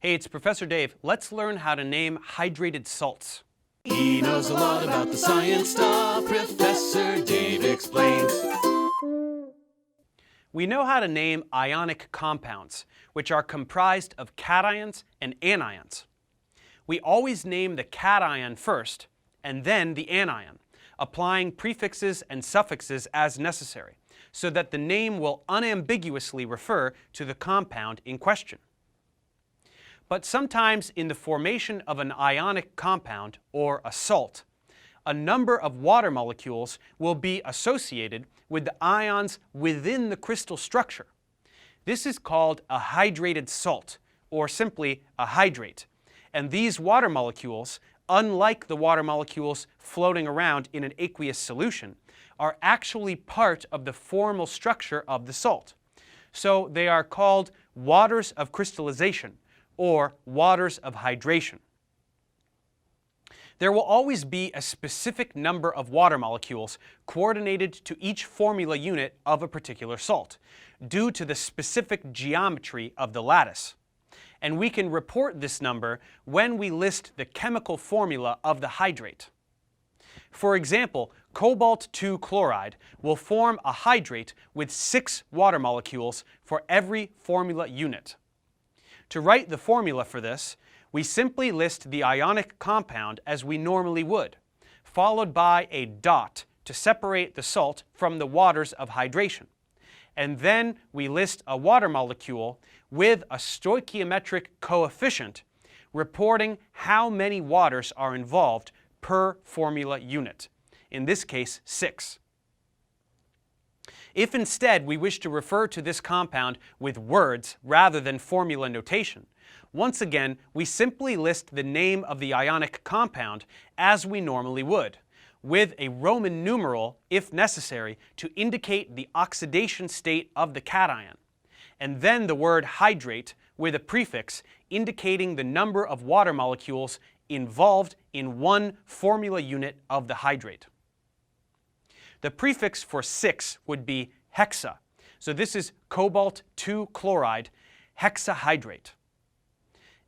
Hey, it's Professor Dave. Let's learn how to name hydrated salts. He knows a lot about the science stuff. Professor Dave explains. We know how to name ionic compounds, which are comprised of cations and anions. We always name the cation first, and then the anion, applying prefixes and suffixes as necessary, so that the name will unambiguously refer to the compound in question. But sometimes in the formation of an ionic compound, or a salt, a number of water molecules will be associated with the ions within the crystal structure. This is called a hydrated salt, or simply a hydrate. And these water molecules, unlike the water molecules floating around in an aqueous solution, are actually part of the formal structure of the salt. So they are called waters of crystallization, or waters of hydration. There will always be a specific number of water molecules coordinated to each formula unit of a particular salt, due to the specific geometry of the lattice. And we can report this number when we list the chemical formula of the hydrate. For example, cobalt-2 chloride will form a hydrate with 6 water molecules for every formula unit. To write the formula for this, we simply list the ionic compound as we normally would, followed by a dot to separate the salt from the waters of hydration. And then we list a water molecule with a stoichiometric coefficient reporting how many waters are involved per formula unit, in this case 6. If instead we wish to refer to this compound with words rather than formula notation, once again we simply list the name of the ionic compound as we normally would, with a Roman numeral, if necessary, to indicate the oxidation state of the cation, and then the word hydrate with a prefix indicating the number of water molecules involved in one formula unit of the hydrate. The prefix for 6 would be hexa, so this is cobalt-2 chloride hexahydrate.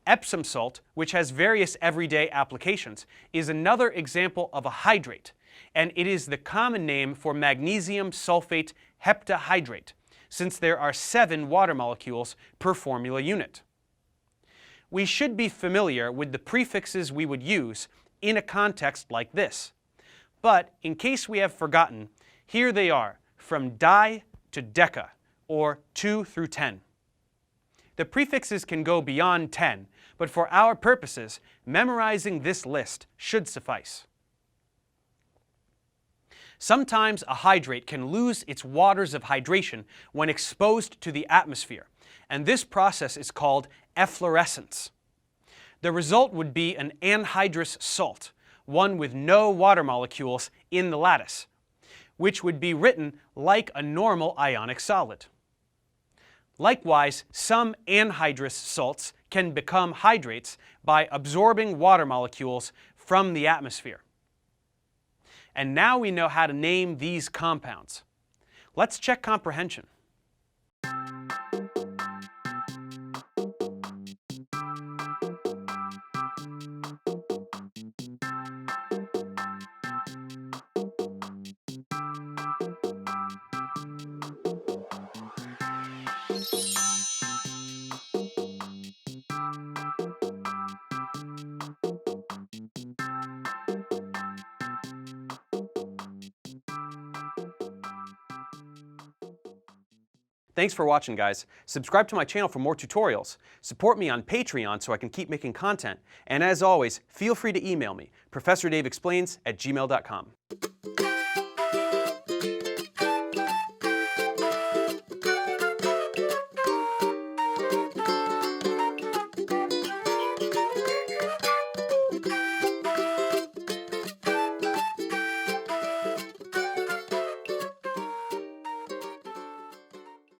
Epsom salt, which has various everyday applications, is another example of a hydrate, and it is the common name for magnesium sulfate heptahydrate, since there are 7 water molecules per formula unit. We should be familiar with the prefixes we would use in a context like this. But in case we have forgotten, here they are, from di to deca, or 2 through 10. The prefixes can go beyond 10, but for our purposes, memorizing this list should suffice. Sometimes a hydrate can lose its waters of hydration when exposed to the atmosphere, and this process is called efflorescence. The result would be an anhydrous salt, one with no water molecules in the lattice, which would be written like a normal ionic solid. Likewise, some anhydrous salts can become hydrates by absorbing water molecules from the atmosphere. And now we know how to name these compounds. Let's check comprehension. Thanks for watching, guys. Subscribe to my channel for more tutorials. Support me on Patreon so I can keep making content. And as always, feel free to email me, ProfessorDaveExplains@gmail.com.